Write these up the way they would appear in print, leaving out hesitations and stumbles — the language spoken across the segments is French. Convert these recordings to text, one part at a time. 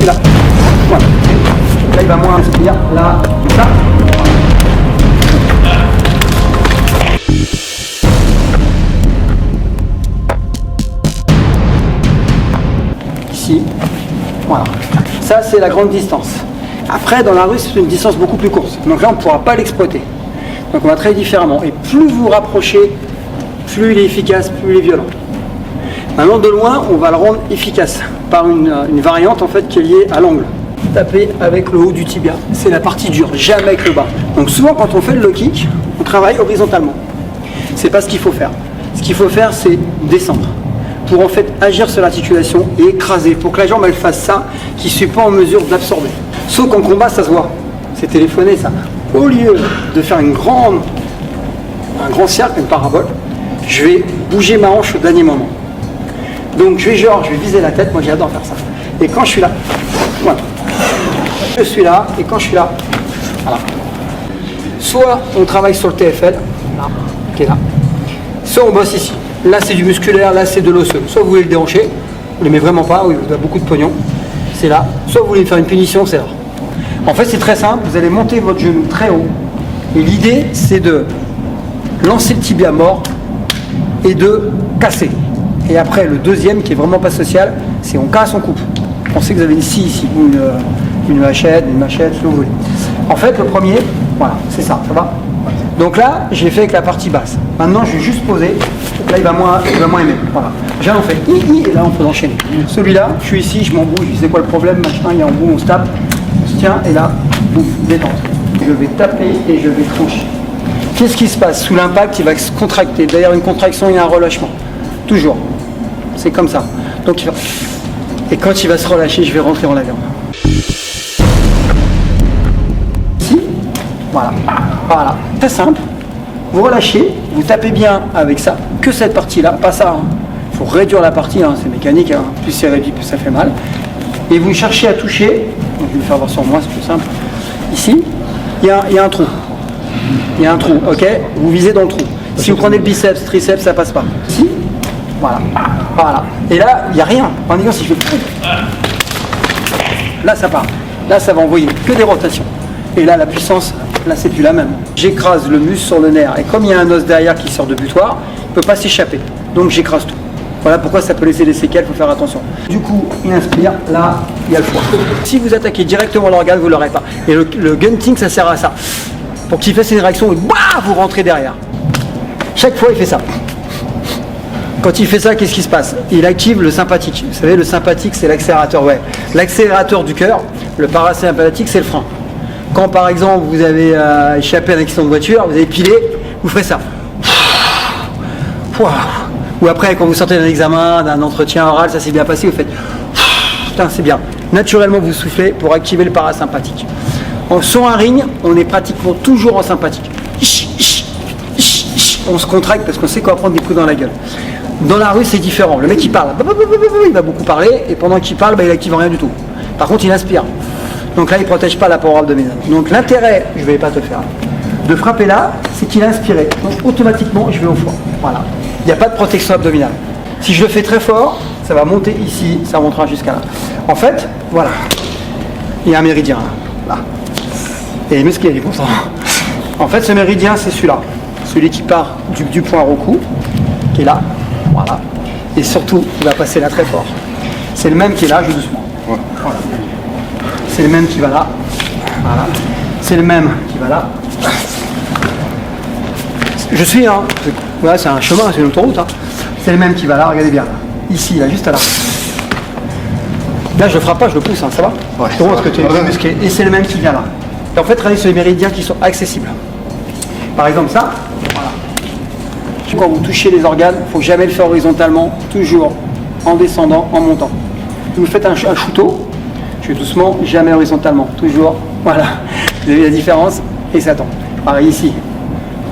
là. Voilà. Là, il va moins inspirer. Là, comme ça. Ici. Voilà. Ça, c'est la grande distance. Après, dans la rue, c'est une distance beaucoup plus courte. Donc là, on ne pourra pas l'exploiter. Donc on va travailler différemment. Et plus vous vous rapprochez, plus il est efficace, plus il est violent. Maintenant, de loin, on va le rendre efficace par une variante en fait qui est liée à l'angle. Taper avec le haut du tibia, c'est la partie dure, jamais avec le bas. Donc souvent, quand on fait le low kick, on travaille horizontalement. C'est pas ce qu'il faut faire. Ce qu'il faut faire, c'est descendre pour en fait agir sur l'articulation et écraser, pour que la jambe elle fasse ça, qui ne suis pas en mesure d'absorber. Sauf qu'en combat, ça se voit. C'est téléphoné ça. Au lieu de faire un grand cercle, une parabole, je vais bouger ma hanche au dernier moment. Donc je vais viser la tête, moi j'adore faire ça. Et quand je suis là, voilà. Je suis là, et quand je suis là, voilà. Soit on travaille sur le TFL, là, qui est là. Soit on bosse ici. Là c'est du musculaire, là c'est de l'osseux. Soit vous voulez le déhancher, vous ne l'aimez vraiment pas, oui, vous avez beaucoup de pognon, c'est là. Soit vous voulez faire une punition, c'est là. En fait c'est très simple, vous allez monter votre genou très haut. Et l'idée c'est de lancer le tibia mort et de casser. Et après le deuxième qui est vraiment pas social, c'est on casse, on coupe. Pensez que vous avez une scie ici, ou une machette, ce que vous voulez. En fait le premier, voilà, c'est ça, ça va. Donc là, j'ai fait avec la partie basse. Maintenant, je vais juste poser. Là, il va moins aimer. Voilà. Déjà, on fait i, et là, on peut enchaîner. Celui-là, je suis ici, je m'embrouille. Je sais quoi le problème, machin, il y a un bout, on se tape, on se tient, et là, bouf, détente. Je vais taper et je vais trancher. Qu'est-ce qui se passe? Sous l'impact, il va se contracter. Derrière une contraction, il y a un relâchement. Toujours. C'est comme ça. Donc, et quand il va se relâcher, je vais rentrer en la viande. Voilà, voilà, très simple. Vous relâchez, vous tapez bien avec ça, que cette partie-là, pas ça. Il faut réduire la partie, hein, c'est mécanique, hein. Plus c'est réduit, plus ça fait mal. Et vous cherchez à toucher, donc je vais le faire voir sur moi, c'est plus simple. Ici, il y a un trou. Il y a un trou, ok? Vous visez dans le trou. Si vous prenez le biceps, triceps, ça passe pas. Ici, voilà, voilà. Et là, il n'y a rien. En disant si je fais... Là, ça part. Là, ça va envoyer que des rotations. Et là, la puissance, là, c'est plus la même. J'écrase le muscle sur le nerf. Et comme il y a un os derrière qui sort de butoir, il ne peut pas s'échapper. Donc, j'écrase tout. Voilà pourquoi ça peut laisser des séquelles, il faut faire attention. Du coup, il inspire. Là, il y a le foie. Si vous attaquez directement l'organe, vous ne l'aurez pas. Et le gunting, ça sert à ça. Pour qu'il fasse une réaction, vous rentrez derrière. Chaque fois, il fait ça. Quand il fait ça, qu'est-ce qui se passe? Il active le sympathique. Vous savez, le sympathique, c'est l'accélérateur. Ouais. L'accélérateur du cœur, le parasympathique, c'est le frein. Quand par exemple vous avez échappé à un accident de voiture, vous avez pilé, vous ferez ça. Ou après quand vous sortez d'un examen, d'un entretien oral, ça s'est bien passé, vous faites putain c'est bien. Naturellement vous soufflez pour activer le parasympathique. Sur un ring, on est pratiquement toujours en sympathique. On se contracte parce qu'on sait qu'on va prendre des coups dans la gueule. Dans la rue c'est différent. Le mec il parle, il va beaucoup parler et pendant qu'il parle, il active rien du tout. Par contre il inspire. Donc là, il ne protège pas la paroi abdominale. Donc l'intérêt, je ne vais pas te faire, de frapper là, c'est qu'il a inspiré. Donc automatiquement, je vais au foie. Voilà. Il n'y a pas de protection abdominale. Si je le fais très fort, ça va monter ici, ça montera jusqu'à là. En fait, voilà. Il y a un méridien là. Et les muscles, il est content. En fait, ce méridien, c'est celui-là. Celui qui part du point au cou, qui est là. Voilà. Et surtout, il va passer là très fort. C'est le même qui est là, je doucement. Voilà. C'est le même qui va là, voilà. C'est le même qui va là. Je suis, hein, voilà, c'est un chemin, c'est une autoroute. Hein. C'est le même qui va là, regardez bien. Ici, là, juste là. Là, je le frappe pas, je le pousse, hein, ça va? Ouais, je parce que tu es musclé. Et c'est le même qui vient là. Et en fait, travaillez sur les méridiens qui sont accessibles. Par exemple, ça, voilà. Quand vous touchez les organes, il ne faut jamais le faire horizontalement, toujours en descendant, en montant. Si vous faites un chouteau, je vais doucement, jamais horizontalement, toujours, voilà, vous avez la différence, et ça tombe. Pareil ici,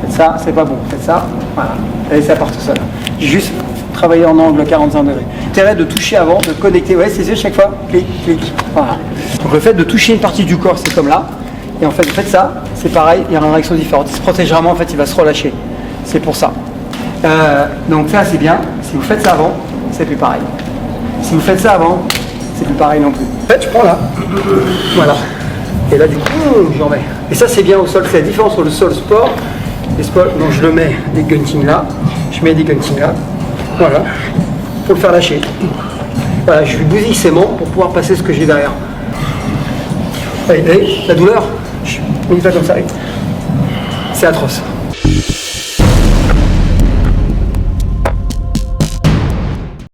faites ça, c'est pas bon, faites ça, voilà, et ça part tout seul. Juste travailler en angle 45 degrés. L'intérêt de toucher avant, de connecter, ouais, c'est chaque fois, clic, clic, voilà. Donc le fait de toucher une partie du corps, c'est comme là, et en fait, vous faites ça, c'est pareil, il y a une réaction différente. Il se protège vraiment, en fait, il va se relâcher, c'est pour ça. Donc ça, c'est bien, si vous faites ça avant, c'est plus pareil. Si vous faites ça avant, c'est plus pareil non plus. En fait, je prends là. Voilà. Et là, du coup, j'en mets. Et ça, c'est bien au sol. C'est la différence entre le sol sport. Les sports, donc je le mets des guntings là. Je mets des guntings là. Voilà. Pour le faire lâcher. Voilà, je lui bousille ses membres pour pouvoir passer ce que j'ai derrière. Allez, la douleur, on y va comme ça. C'est atroce.